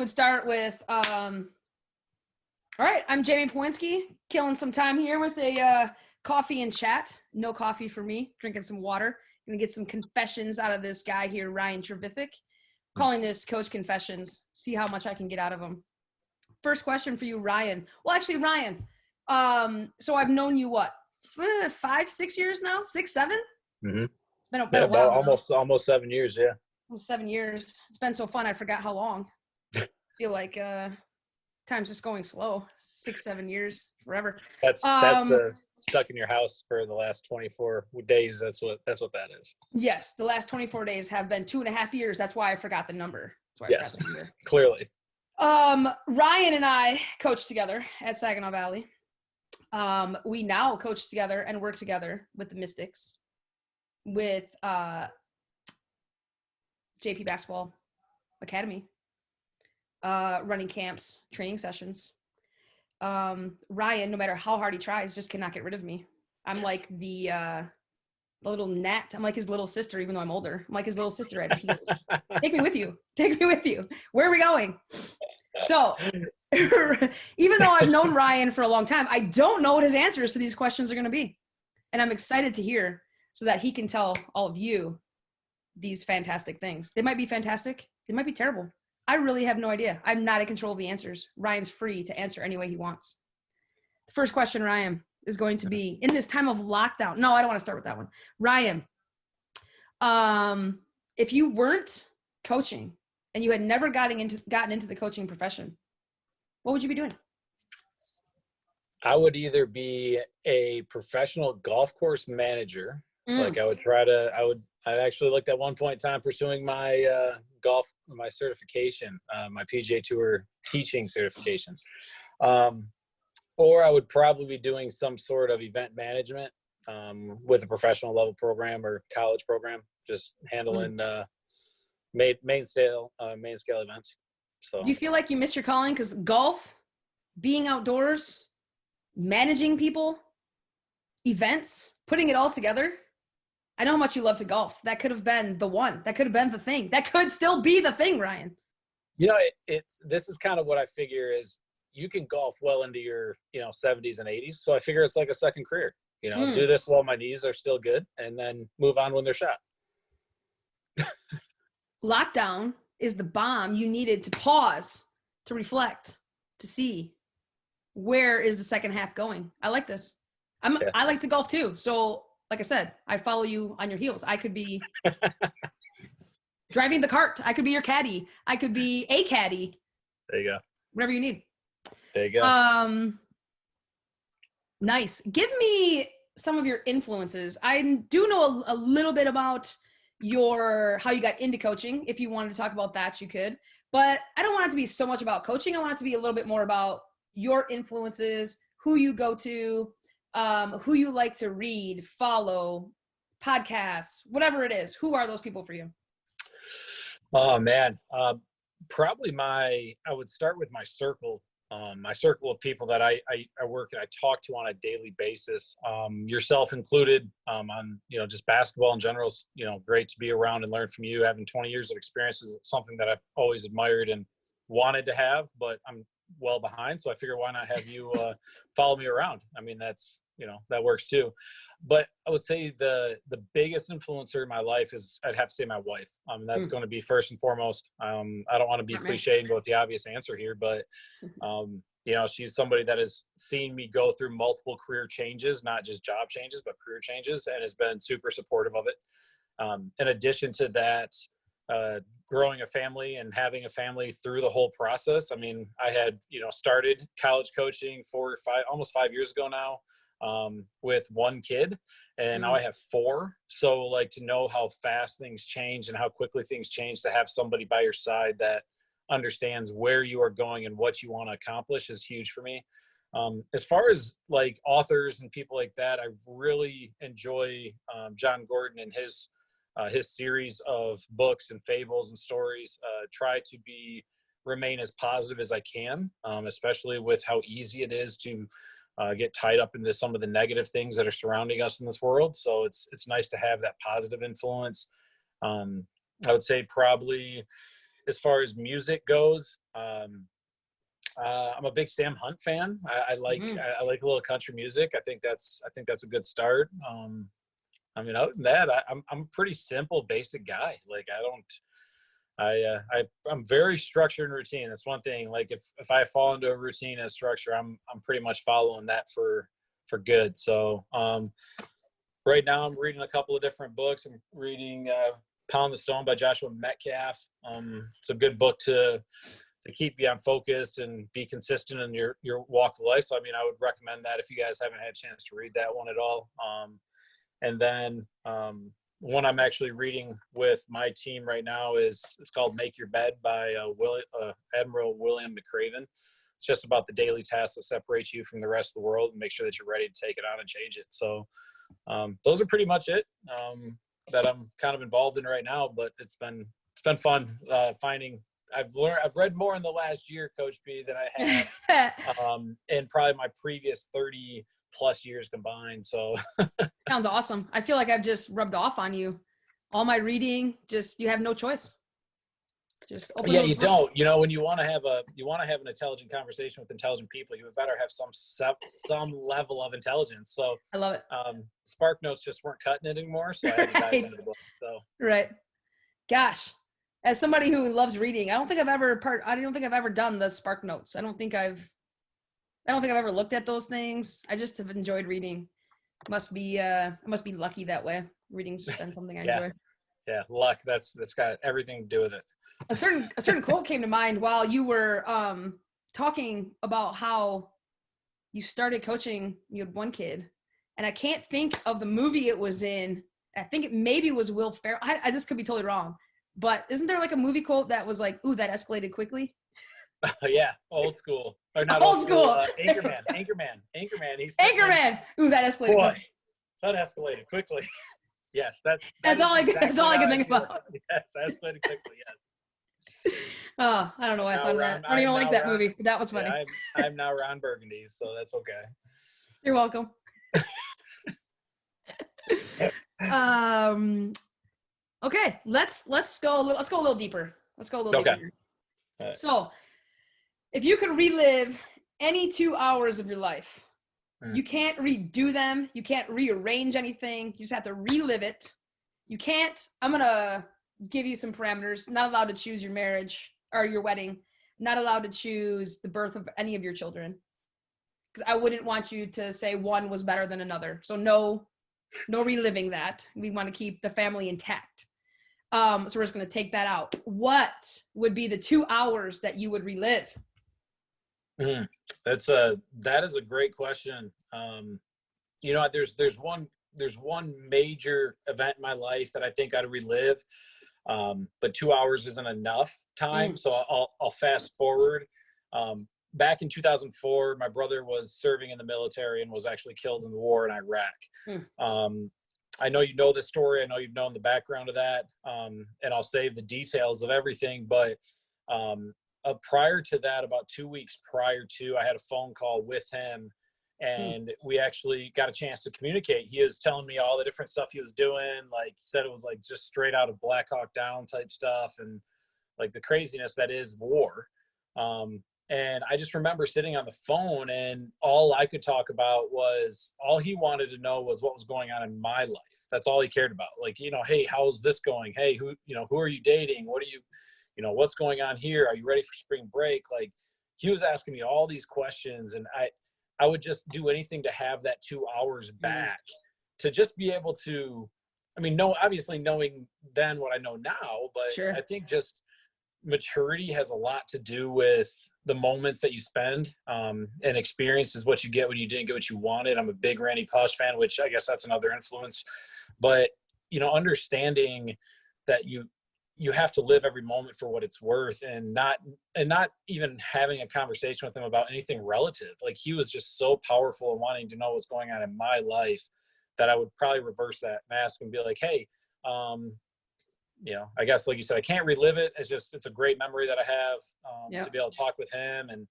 would start with, all right, I'm Jamie Pawinski, killing some time here with a coffee and chat. No coffee for me, drinking some water. Gonna get some confessions out of this guy here, Ryan Trevithick. Calling this Coach Confessions, see how much I can get out of him. First question for you, Ryan. Well, actually, Ryan, so I've known you, what, 5, 6 years now? 6, 7? Mm-hmm. It's been a while. Almost 7 years, yeah. Almost 7 years. It's been so fun, I forgot how long. I feel like time's just going slow. 6, 7 years, forever. That's the stuck in your house for the last 24 days. That's what that is. Yes, the last 24 days have been 2.5 years. That's why I forgot the number. Yes, clearly. Ryan and I coached together at Saginaw Valley. We now coach together and work together with the Mystics, with JP Basketball Academy, running camps, training sessions. Ryan, no matter how hard he tries, just cannot get rid of me. I'm like the little gnat. I'm like his little sister, even though I'm older. I'm like his little sister at his heels. Take me with you. Take me with you. Where are we going? So even though I've known Ryan for a long time, I don't know what his answers to these questions are going to be. And I'm excited to hear so that he can tell all of you these fantastic things. They might be fantastic. They might be terrible. I really have no idea. I'm not in control of the answers. Ryan's free to answer any way he wants. The first question, Ryan, is going to be, in this time of lockdown. No, I don't want to start with that one. Ryan, if you weren't coaching and you had never gotten into the coaching profession, what would you be doing? I would either be a professional golf course manager. Like I'd actually looked at one point in time pursuing my my certification, my PGA Tour teaching certification. Or I would probably be doing some sort of event management with a professional level program or college program, just handling main scale events. So, do you feel like you missed your calling? Because golf, being outdoors, managing people, events, putting it all together. I know how much you love to golf. That could have been the one. That could have been the thing. That could still be the thing, Ryan. You know, this is kind of what I figure is you can golf well into your, 70s and 80s. So I figure it's like a second career. Do this while my knees are still good and then move on when they're shot. Lockdown is the bomb you needed to pause, to reflect, to see where is the second half going. I like this. I like to golf too. So like I said, I follow you on your heels. I could be driving the cart. I could be your caddy. I could be a caddy. There you go. Whatever you need. There you go. Nice. Give me some of your influences. I do know a little bit about how you got into coaching. If you wanted to talk about that, you could. But I don't want it to be so much about coaching. I want it to be a little bit more about your influences, who you go to, who you like to read, follow, podcasts, whatever it is. Who are those people for you? Oh man. Probably I would start with my circle of people that I work and I talk to on a daily basis, yourself included, on, just basketball in general is, great to be around and learn from you. Having 20 years of experience is something that I've always admired and wanted to have, but I'm well behind. So I figure why not have you follow me around? I mean, that's, that works too. But I would say the biggest influencer in my life is, I'd have to say my wife. That's going to be first and foremost. I don't want to be cliche and go with the obvious answer here, but she's somebody that has seen me go through multiple career changes, not just job changes, but career changes, and has been super supportive of it. In addition to that, growing a family and having a family through the whole process. I mean, I had, started college coaching almost 5 years ago now, with one kid, and now I have 4. So like, to know how fast things change and how quickly things change, to have somebody by your side that understands where you are going and what you want to accomplish is huge for me. As far as like authors and people like that, I really enjoy John Gordon and his series of books and fables and stories. Try to remain as positive as I can, especially with how easy it is to get tied up into some of the negative things that are surrounding us in this world. So it's nice to have that positive influence. I would say probably as far as music goes, I'm a big Sam Hunt fan. I like a little country music. I think that's a good start. I mean, other than that, I'm a pretty simple, basic guy. Like I'm very structured and routine. That's one thing. Like if I fall into a routine and a structure, I'm pretty much following that for good. So right now I'm reading a couple of different books. I'm reading Pound the Stone by Joshua Metcalf. It's a good book to keep you on focused and be consistent in your walk of life. So, I mean, I would recommend that if you guys haven't had a chance to read that one at all. And then one I'm actually reading with my team right now it's called Make Your Bed by Admiral William McRaven. It's just about the daily tasks that separate you from the rest of the world and make sure that you're ready to take it on and change it. So those are pretty much it that I'm kind of involved in right now, but it's been fun finding. I've read more in the last year, Coach B, than I have in probably my previous 30 plus years combined. So sounds awesome. I feel like I've just rubbed off on you. All my reading, you have no choice. Just open yeah, you books. don't. You know, when you want to have an intelligent conversation with intelligent people, you better have some level of intelligence. So I love it. Spark Notes just weren't cutting it anymore, so I had to dive into the book. So right. Gosh, as somebody who loves reading, I don't think I've ever done the Spark Notes. I don't think I've ever looked at those things. I just have enjoyed reading. I must be lucky that way. Reading's just been something I enjoy. Yeah, luck. That's got everything to do with it. A certain quote came to mind while you were talking about how you started coaching. You had one kid, and I can't think of the movie it was in. I think it maybe was Will Ferrell. I this could be totally wrong, but isn't there like a movie quote that was like, "Ooh, that escalated quickly"? Yeah, old school or not old school. Anchorman. He's Anchorman. Ooh, that escalated. Boy, that escalated quickly. Yes, that's all I can think about. Yes, escalated quickly. Yes. Oh, I don't know why I thought of that. I don't even like that movie. That was funny. Yeah, I'm now Ron Burgundy, so that's okay. You're welcome. Okay, let's go a little deeper. Deeper. Right. So, if you could relive any 2 hours of your life, you can't redo them. You can't rearrange anything. You just have to relive it. You can't. I'm gonna give you some parameters. Not allowed to choose your marriage or your wedding. Not allowed to choose the birth of any of your children, because I wouldn't want you to say one was better than another. So no reliving that. We want to keep the family intact. So we're just going to take that out. What would be the 2 hours that you would relive? That is a great question. You know, there's one major event in my life that I think I'd relive. But 2 hours isn't enough time. So I'll fast forward. Back in 2004, my brother was serving in the military and was actually killed in the war in Iraq. I know you know this story. I know you've known the background of that. And I'll save the details of everything. But prior to that, about 2 weeks prior to, I had a phone call with him, and we actually got a chance to communicate. He was telling me all the different stuff he was doing. Like, he said it was like just straight out of Black Hawk Down type stuff, and like the craziness that is war. And I just remember sitting on the phone, and all I could talk about was, all he wanted to know was what was going on in my life. That's all he cared about. Like, you know, hey, how's this going? Hey, who are you dating? What are you, what's going on here? Are you ready for spring break? Like, he was asking me all these questions, and I would just do anything to have that 2 hours back, to just be able to, obviously knowing then what I know now, but sure. I think just maturity has a lot to do with the moments that you spend, and experience is what you get when you didn't get what you wanted. I'm a big Randy Pausch fan, which I guess that's another influence, but understanding that you have to live every moment for what it's worth, and not even having a conversation with him about anything relative. Like, he was just so powerful and wanting to know what's going on in my life that I would probably reverse that and ask and be like, hey, I guess, like you said, I can't relive it. It's a great memory that I have, to be able to talk with him. And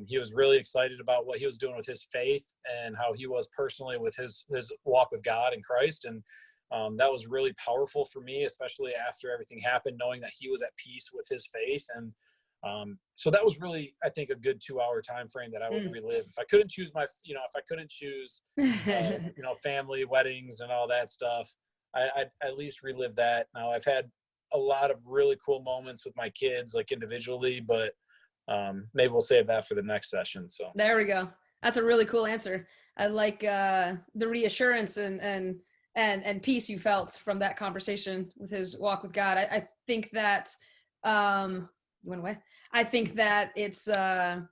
he was really excited about what he was doing with his faith and how he was personally with his walk with God and Christ. And That was really powerful for me, especially after everything happened, knowing that he was at peace with his faith. And so that was really, I think, a good 2-hour time frame that I would relive. If I couldn't choose family, weddings and all that stuff, I'd at least relive that. Now, I've had a lot of really cool moments with my kids, like individually, but maybe we'll save that for the next session. So there we go. That's a really cool answer. I like the reassurance and peace you felt from that conversation with his walk with God. I think that you went away. I think that it's a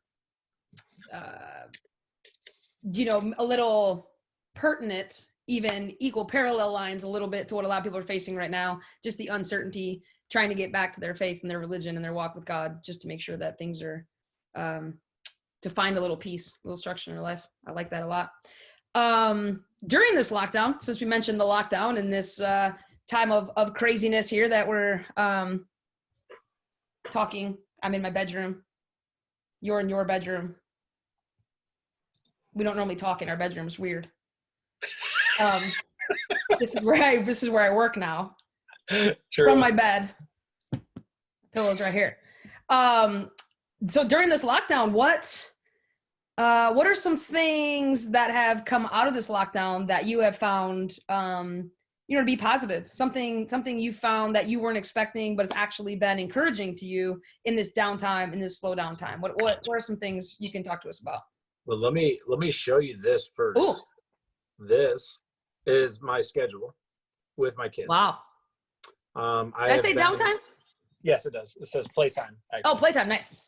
little pertinent, even equal parallel lines a little bit to what a lot of people are facing right now. Just the uncertainty, trying to get back to their faith and their religion and their walk with God, just to make sure that things are to find a little peace, a little structure in their life. I like that a lot. During this lockdown, since we mentioned the lockdown and this time of craziness here that we're talking, I'm in my bedroom, you're in your bedroom. We don't normally talk in our bedrooms. Weird. This is where I work now. True. From my bed. Pillows right here. So during this lockdown, what are some things that have come out of this lockdown that you have found, to be positive? Something you found that you weren't expecting, but it's actually been encouraging to you in this downtime, in this slow down time. What are some things you can talk to us about? Well, let me show you this first. Ooh. This is my schedule with my kids. Wow. Did I say downtime? Yes, it does. It says playtime. Actually. Oh, playtime. Nice.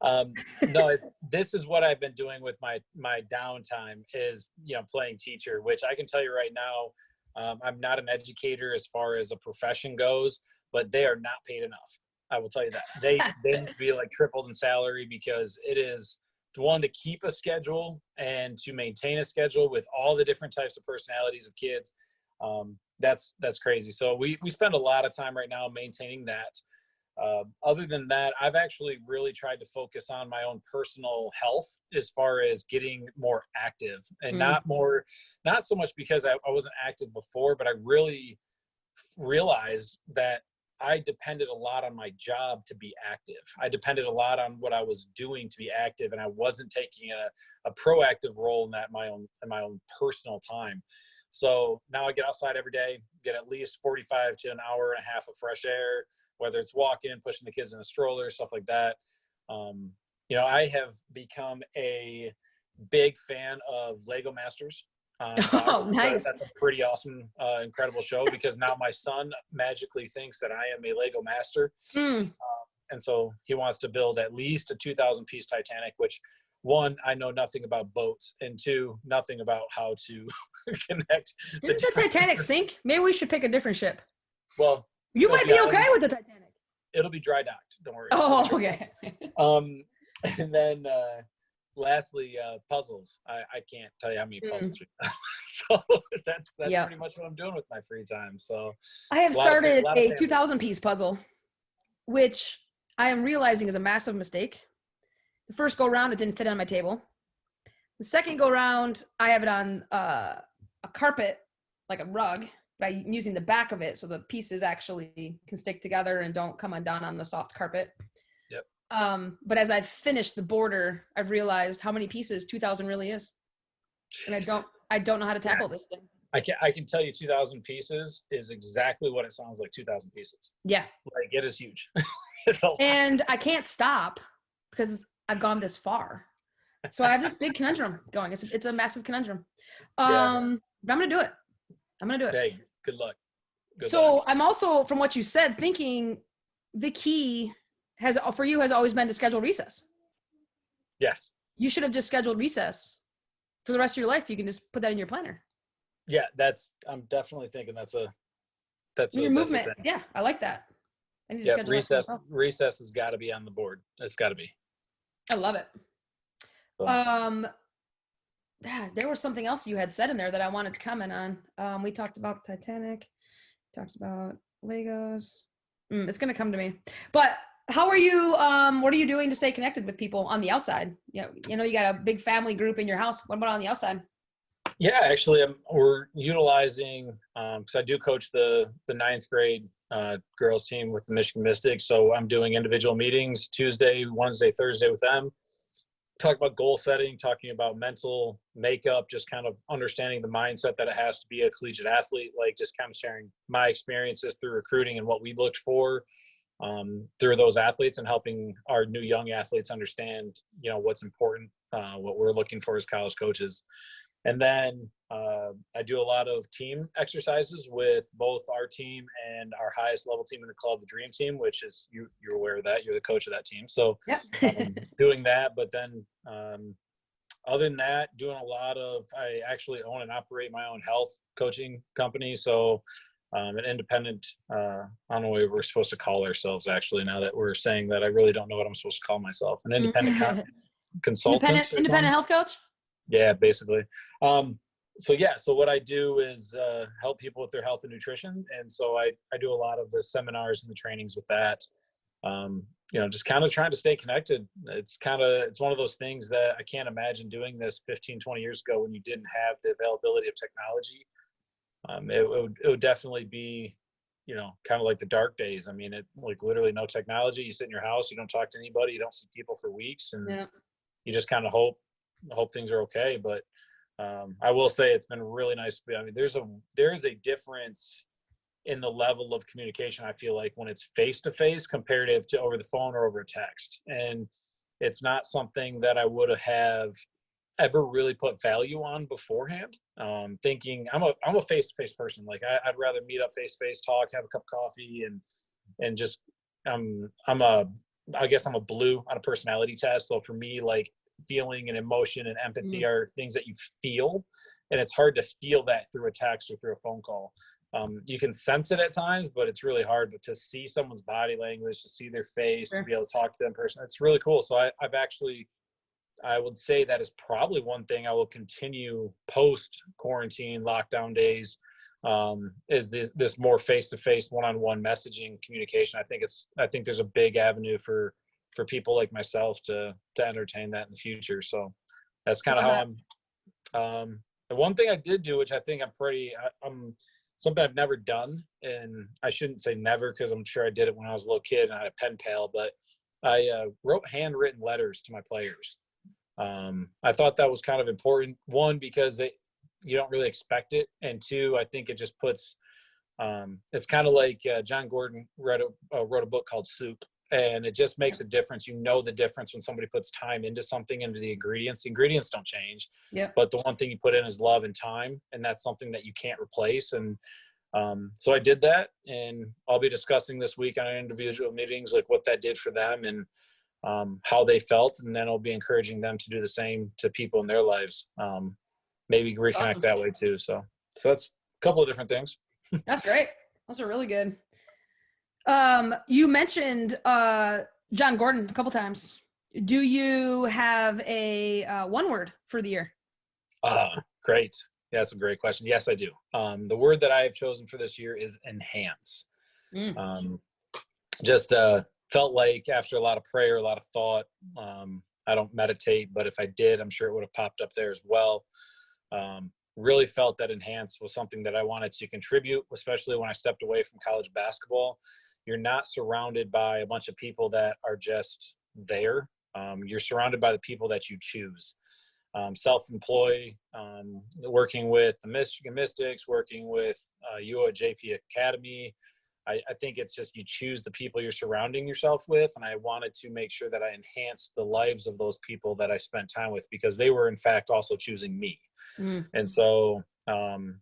No, this is what I've been doing with my downtime is, playing teacher, which I can tell you right now, I'm not an educator as far as a profession goes, but they are not paid enough. I will tell you that. They need to be like tripled in salary, because it is one, to keep a schedule and to maintain a schedule with all the different types of personalities of kids. That's crazy. So we spend a lot of time right now maintaining that. Other than that, I've actually really tried to focus on my own personal health as far as getting more active, and not so much because I wasn't active before, but I really realized that I depended a lot on my job to be active. I depended a lot on what I was doing to be active, and I wasn't taking a proactive role in that in my own personal time. So now I get outside every day, get at least 45 to an hour and a half of fresh air, whether it's walking, pushing the kids in a stroller, stuff like that. I have become a big fan of Lego Masters. Oh, nice. That's a pretty awesome, incredible show, because now my son magically thinks that I am a Lego master. And so he wants to build at least a 2,000-piece Titanic, which, one, I know nothing about boats, and two, nothing about how to connect. Didn't the Titanic sink? Maybe we should pick a different ship. Well, you might be okay with the Titanic. It'll be dry docked. Don't worry. Oh, okay. And then lastly, puzzles. I can't tell you how many puzzles we've done. So that's pretty much what I'm doing with my free time. So I have started a 2,000-piece puzzle, which I am realizing is a massive mistake. The first go round, it didn't fit on my table. The second go round, I have it on a carpet, like a rug, by using the back of it so the pieces actually can stick together and don't come undone on the soft carpet. Yep. But as I've finished the border, I've realized how many pieces 2,000 really is, and I don't know how to tackle this thing. I can tell you 2,000 pieces is exactly what it sounds like. 2,000 pieces. Yeah. Like, it is huge. And I can't stop because I've gone this far. So I have this big conundrum going. It's a massive conundrum. But I'm gonna do it. Hey, good luck. Good so luck. I'm also, from what you said, thinking the key for you has always been to schedule recess. Yes. You should have just scheduled recess for the rest of your life. You can just put that in your planner. Yeah, I'm definitely thinking that's a movement. thing. Yeah, I like that. I need to schedule recess has got to be on the board. It's got to be. I love it. So. There was something else you had said in there that I wanted to comment on. We talked about Titanic, talked about Legos. It's going to come to me. But how are you? What are you doing to stay connected with people on the outside? You know, you got a big family group in your house. What about on the outside? Yeah, actually, we're utilizing because I do coach the ninth grade girls team with the Michigan Mystics. So I'm doing individual meetings Tuesday, Wednesday, Thursday with them. Talk about goal setting, talking about mental makeup, just kind of understanding the mindset that it has to be a collegiate athlete. Like just kind of sharing my experiences through recruiting and what we looked for through those athletes, and helping our new young athletes understand, what's important, what we're looking for as college coaches. And then I do a lot of team exercises with both our team and our highest level team in the club, the Dream Team, which is you're aware of that. You're the coach of that team. So Yep. doing that, but then other than that, doing a lot of, I actually own and operate my own health coaching company. So an independent, I don't know what we're supposed to call ourselves actually, now that we're saying that. I really don't know what I'm supposed to call myself. An independent consultant. Independent health coach. Yeah, basically. So what I do is help people with their health and nutrition. And so I do a lot of the seminars and the trainings with that. Just kind of trying to stay connected. It's one of those things that I can't imagine doing this 15, 20 years ago when you didn't have the availability of technology. It would definitely be, kind of like the dark days. I mean, like literally no technology. You sit in your house, you don't talk to anybody, you don't see people for weeks, and you just kind of hope things are okay. But I will say it's been really nice. I mean, there is a difference in the level of communication, I feel like, when it's face to face comparative to over the phone or over a text. And it's not something that I would have ever really put value on beforehand. Thinking I'm a face to face person. Like I'd rather meet up face to face, talk, have a cup of coffee, and just I guess I'm a blue on a personality test. So for me, like, feeling and emotion and empathy are things that you feel, and it's hard to feel that through a text or through a phone call. You can sense it at times, but it's really hard. But to see someone's body language, to see their face, to be able to talk to them in person, it's really cool. So I would say that is probably one thing I will continue post quarantine lockdown days, is this more face-to-face, one-on-one messaging communication. I think there's a big avenue for people like myself to entertain that in the future. So that's kind of how I'm. The one thing I did do, which I think I'm something I've never done, and I shouldn't say never because I'm sure I did it when I was a little kid and I had a pen pal, but I wrote handwritten letters to my players. I thought that was kind of important. One, because you don't really expect it, and two, I think it just puts. It's kind of like John Gordon wrote a book called Soup, and it just makes a difference. The difference when somebody puts time into something, into the ingredients. The ingredients don't change, but the one thing you put in is love and time, and that's something that you can't replace. And so I did that, and I'll be discussing this week on our individual meetings, like what that did for them and how they felt, and then I'll be encouraging them to do the same to people in their lives. Maybe reconnect that way too. So that's a couple of different things. That's great. Those are really good. You mentioned John Gordon a couple times. Do you have a one word for the year? Great. Yeah, that's a great question. Yes, I do. The word that I have chosen for this year is enhance. Just felt like after a lot of prayer, a lot of thought, I don't meditate, but if I did, I'm sure it would have popped up there as well. Really felt that enhance was something that I wanted to contribute, especially when I stepped away from college basketball. You're not surrounded by a bunch of people that are just there. You're surrounded by the people that you choose. Self-employed, working with the Michigan Mystics, working with you at JP Academy. I think it's just you choose the people you're surrounding yourself with, and I wanted to make sure that I enhanced the lives of those people that I spent time with, because they were in fact also choosing me. And so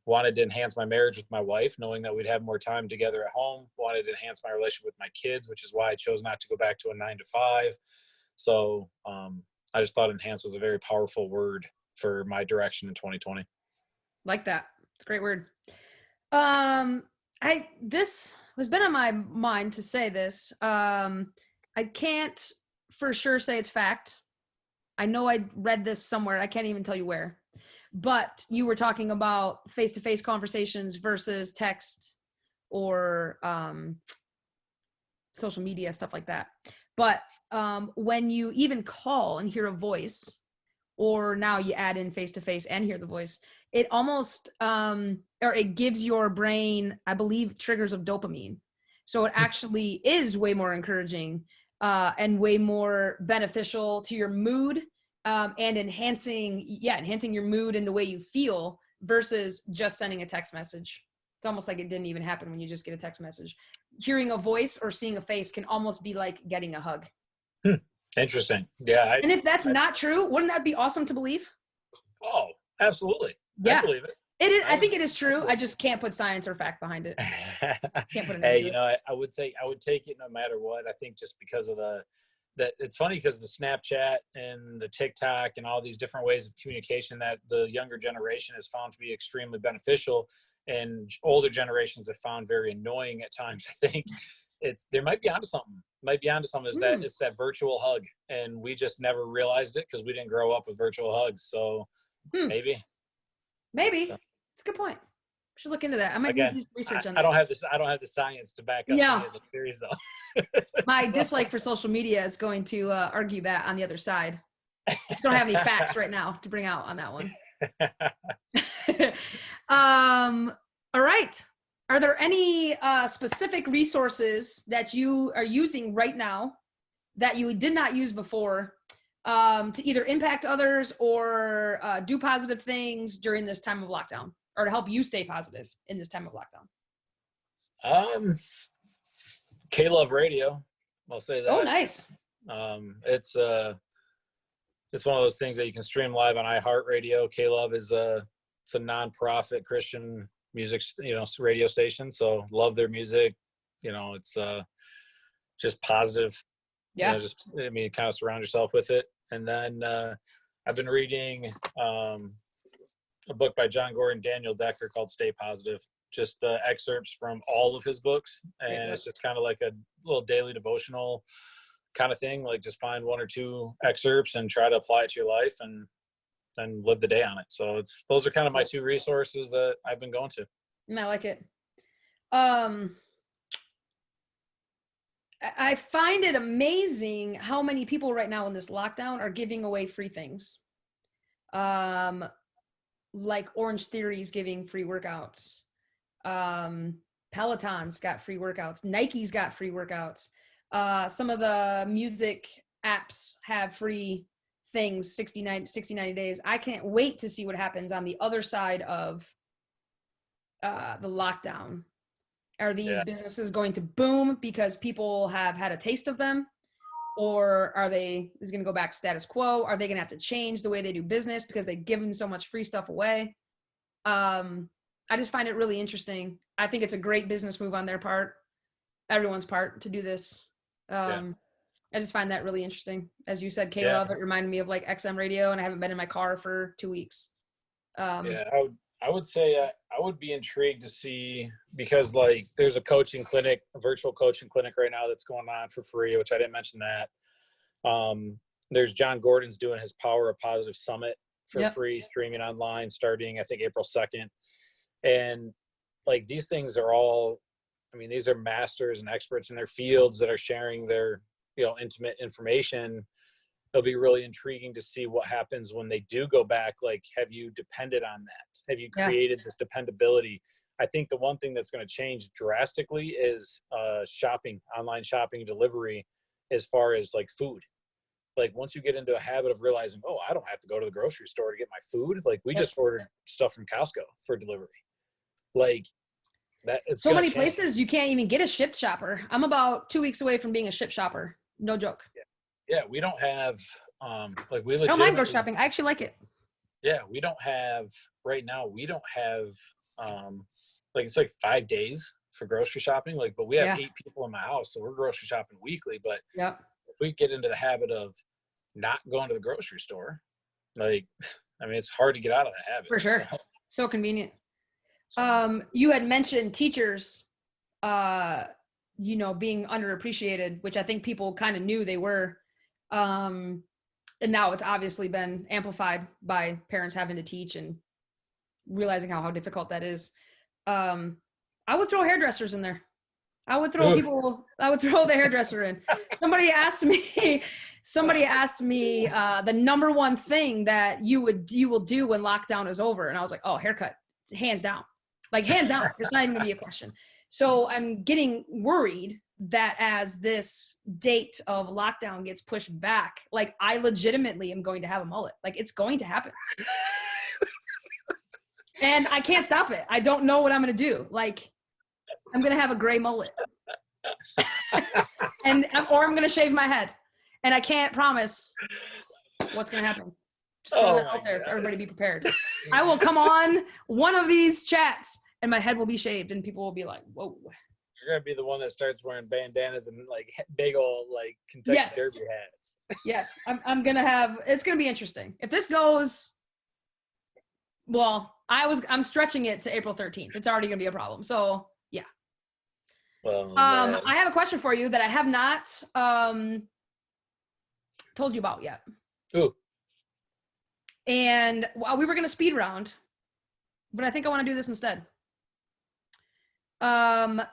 wanted to enhance my marriage with my wife, knowing that we'd have more time together at home. Wanted to enhance my relationship with my kids, which is why I chose not to go back to a 9-to-5. So I just thought enhance was a very powerful word for my direction in 2020. Like that. It's a great word. This has been on my mind to say this. I can't for sure say it's fact. I know I read this somewhere. I can't even tell you where. But you were talking about face-to-face conversations versus text or social media, stuff like that. But when you even call and hear a voice, or now you add in face-to-face and hear the voice, it almost, or it gives your brain, I believe, triggers of dopamine. So it actually is way more encouraging and way more beneficial to your mood, and enhancing your mood and the way you feel versus just sending a text message. It's almost like it didn't even happen when you just get a text message. Hearing a voice or seeing a face can almost be like getting a hug. Interesting. Yeah. And if that's not true, wouldn't that be awesome to believe? Oh, absolutely. Yeah. I believe it. It is. I think it is true. I just can't put science or fact behind it. Can't put a name Hey, to you it. know, I would take it no matter what. I think just because of that it's funny because the Snapchat and the TikTok and all these different ways of communication that the younger generation has found to be extremely beneficial, and older generations have found very annoying at times. I think there might be onto something. Is that it's that virtual hug, and we just never realized it because we didn't grow up with virtual hugs. So maybe. So. It's a good point. We should look into that. I might need to do research on that. I don't have the science to back up any of the theories though. My dislike for social media is going to argue that on the other side. I don't have any facts right now to bring out on that one. All right. Are there any specific resources that you are using right now that you did not use before to either impact others or do positive things during this time of lockdown, or to help you stay positive in this time of lockdown? K-Love Radio, I'll say that. Oh, nice. It's one of those things that you can stream live on iHeartRadio. K-Love is it's a nonprofit Christian music, radio station. So love their music. It's just positive. Yeah. Kind of surround yourself with it. And then I've been reading a book by John Gordon, Daniel Decker called Stay Positive. Just excerpts from all of his books. And it's just kind of like a little daily devotional kind of thing. Like just find one or two excerpts and try to apply it to your life and then live the day on it. So those are kind of my two resources that I've been going to. I like it. I find it amazing how many people right now in this lockdown are giving away free things. Like Orange Theory's giving free workouts. Peloton's got free workouts. Nike's got free workouts. Some of the music apps have free things, 60, 90 days. I can't wait to see what happens on the other side of the lockdown. Are these businesses going to boom because people have had a taste of them? Or is it going to go back status quo? Are they going to have to change the way they do business because they've given so much free stuff away? I just find it really interesting. I think it's a great business move on their part, everyone's part, to do this. I just find that really interesting. As you said, K-Love, it reminded me of like XM radio, and I haven't been in my car for 2 weeks. I would say I would be intrigued to see, because like there's a virtual coaching clinic right now that's going on for free, which I didn't mention that. There's John Gordon's doing his Power of Positive Summit for free, streaming online starting, I think, April 2nd. And like these things are all, these are masters and experts in their fields that are sharing their, intimate information. It'll be really intriguing to see what happens when they do go back. Like, have you depended on that? Have you created this dependability? I think the one thing that's going to change drastically is online shopping, delivery, as far as like food. Like once you get into a habit of realizing, oh, I don't have to go to the grocery store to get my food. Like we just ordered stuff from Costco for delivery. Like that. It's so many places you can't even get a Shipt shopper. I'm about 2 weeks away from being a Shipt shopper. No joke. Yeah, we don't have we I don't mind grocery shopping. I actually like it. Yeah, we don't have right now. We don't have it's like 5 days for grocery shopping. But we have 8 people in my house, so we're grocery shopping weekly. But if we get into the habit of not going to the grocery store, it's hard to get out of that habit. For sure, so convenient. You had mentioned teachers, being underappreciated, which I think people kind of knew they were. And now it's obviously been amplified by parents having to teach and realizing how difficult that is. I would throw hairdressers in there. I would throw the hairdresser in. Somebody asked me the number one thing that you will do when lockdown is over. And I was like, oh, haircut, hands down. Like hands down. There's not even gonna be a question. So I'm getting worried that as this date of lockdown gets pushed back, like I legitimately am going to have a mullet. Like it's going to happen. And I can't stop it. I don't know what I'm gonna do. Like I'm gonna have a gray mullet. or I'm gonna shave my head. And I can't promise what's gonna happen. Just throwing it out there for everybody to be prepared. I will come on one of these chats and my head will be shaved and people will be like, whoa. You're gonna be the one that starts wearing bandanas and like big old like Kentucky Derby hats. Yes, I'm gonna have. It's gonna be interesting. If this goes, well, I'm stretching it to April 13th. It's already gonna be a problem. So yeah. Well, I have a question for you that I have not told you about yet. Ooh. And we were gonna speed round, but I think I want to do this instead.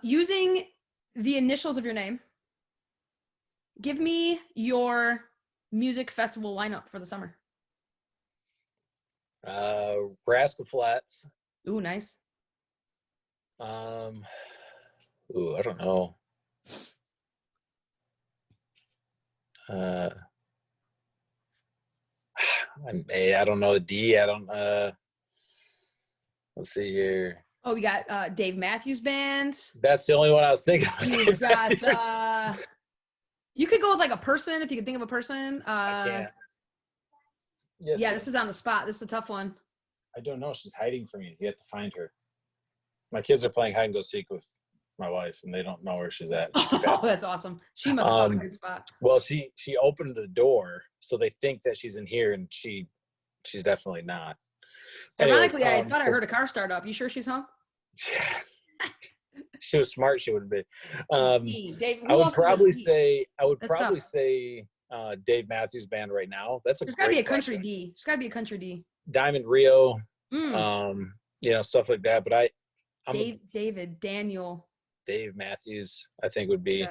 Using the initials of your name, give me your music festival lineup for the summer. Rascal Flats. Ooh, nice. I don't know. I don't know. Let's see here. Oh, we got Dave Matthews Band. That's the only one I was thinking of. You got you could go with like a person if you could think of a person. I can't. Yes, yeah, this is on the spot. This is a tough one. I don't know. She's hiding from you. You have to find her. My kids are playing hide and go seek with my wife, and they don't know where she's at. Oh, that's awesome. She must have found a good spot. Well, she opened the door, so they think that she's in here, and she's definitely not. Ironically, I thought I heard a car start up. You sure she's home? Yeah. She was smart. She would be. Dave, I would probably say Dave Matthews Band right now. There's got to be a country D. There's got to be a country D. Diamond Rio, stuff like that. But Dave Matthews, I think would be.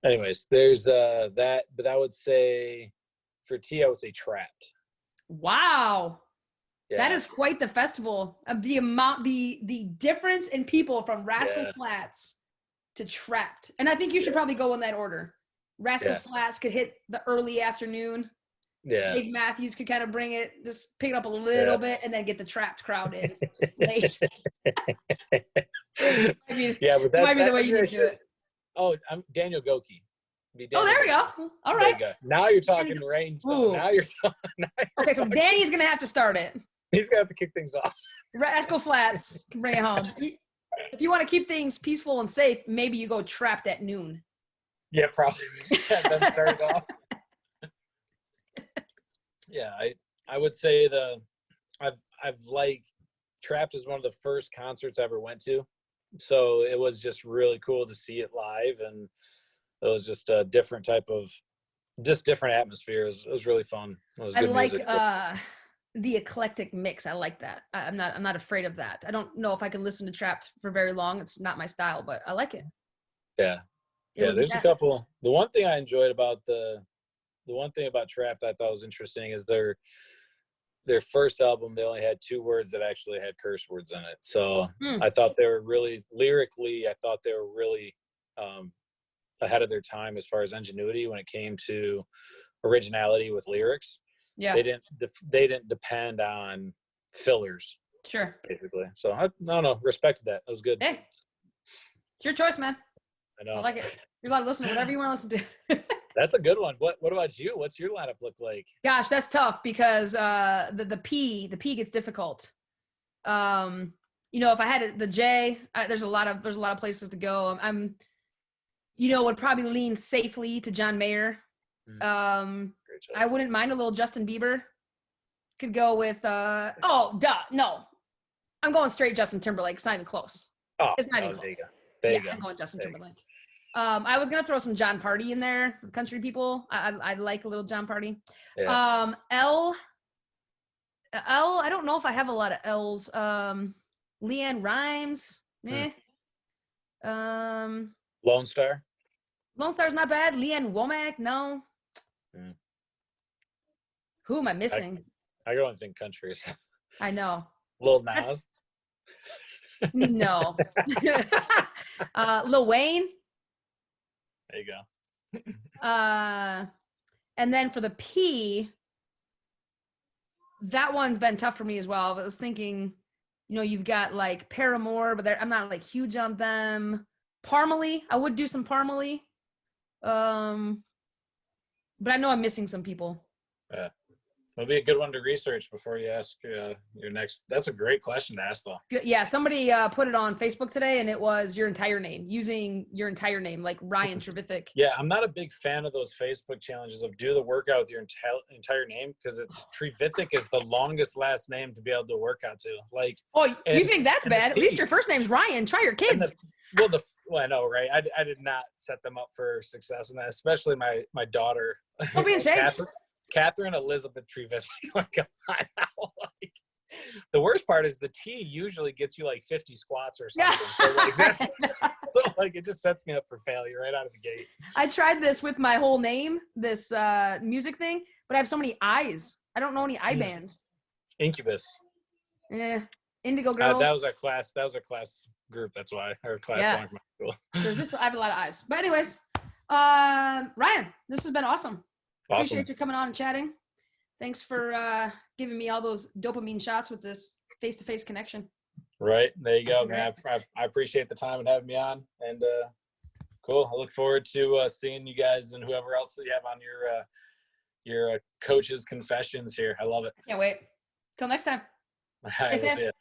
Anyways, there's that. But I would say for T, I would say Trapped. Wow. Yeah. That is quite the festival of the amount, the difference in people from Rascal Flats to Trapped. And I think you should probably go in that order. Rascal Flats could hit the early afternoon. Yeah. Dave Matthews could kind of bring it, just pick it up a little bit and then get the Trapped crowd in late. But that might be the way you do it. Oh, I'm Daniel Goki. Oh, there we go. All right. Now you're talking range. Now you're talking. Okay, so Danny's going to have to start it. He's going to have to kick things off. Rascal Flats can bring it home. If you want to keep things peaceful and safe, maybe you go Trapped at noon. Yeah, probably. Then start it off. Yeah, I would say I've Trapped is one of the first concerts I ever went to. So it was just really cool to see it live, and it was just a different type of different atmosphere. It was really fun. It was good music. The eclectic mix. I like that. I'm not afraid of that. I don't know if I can listen to Trapped for very long. It's not my style, but I like it. Yeah. There's a couple. The one thing I enjoyed about the one thing about Trapped I thought was interesting is their first album, they only had 2 words that actually had curse words in it. So I thought they were really lyrically, ahead of their time as far as ingenuity when it came to originality with lyrics. Yeah. They didn't depend on fillers. Sure. Basically. So I don't know, respected that. That was good. Hey, it's your choice, man. I know. I like it. You're allowed to listen to whatever you want to listen to. That's a good one. What about you? What's your lineup look like? Gosh, that's tough because the P gets difficult. If I had the J, there's a lot of places to go. Would probably lean safely to John Mayer. I wouldn't mind a little Justin Bieber. Could go with no. I'm going straight Justin Timberlake. It's not even close. Oh, it's not even close. There you go. I'm going Justin Timberlake. I was gonna throw some John Party in there for the country people. I like a little John Party. Yeah. L. I don't know if I have a lot of L's. Leanne Rimes. Lone Star. Lone Star's not bad. Leanne Womack, no. Mm. Who am I missing? I don't think countries. I know. Lil Nas. No. Lil Wayne. There you go. And then for the P, that one's been tough for me as well. I was thinking, you've got like Paramore, but I'm not like huge on them. Parmalee, I would do some Parmalee. But I know I'm missing some people. Yeah. It'll be a good one to research before you ask your next. That's a great question to ask, though. Yeah, somebody put it on Facebook today, and it was your entire name, using your entire name, like Ryan Trevithick. Yeah, I'm not a big fan of those Facebook challenges of do the workout with your entire name, because it's Trevithick is the longest last name to be able to work out to. Like, you think that's bad? At least your first name's Ryan. Try your kids. Well, I know, right? I did not set them up for success in that, especially my daughter. Don't be ashamed. Catherine Elizabeth Trevithick. Like, come on now. Like, the worst part is the T usually gets you like 50 squats or something. So like it just sets me up for failure right out of the gate. I tried this with my whole name, this music thing, but I have so many I's. I don't know any I bands. Incubus. Yeah. Indigo Girls. That was our class group. That's why our class song. Cool. I have a lot of I's. But anyways, Ryan, this has been awesome. Appreciate you coming on and chatting. Thanks for giving me all those dopamine shots with this face-to-face connection. Right. There you go, man. I appreciate the time and having me on. And cool. I look forward to seeing you guys and whoever else that you have on your coach's confessions here. I love it. Can't wait. Till next time. All right, we'll see ya.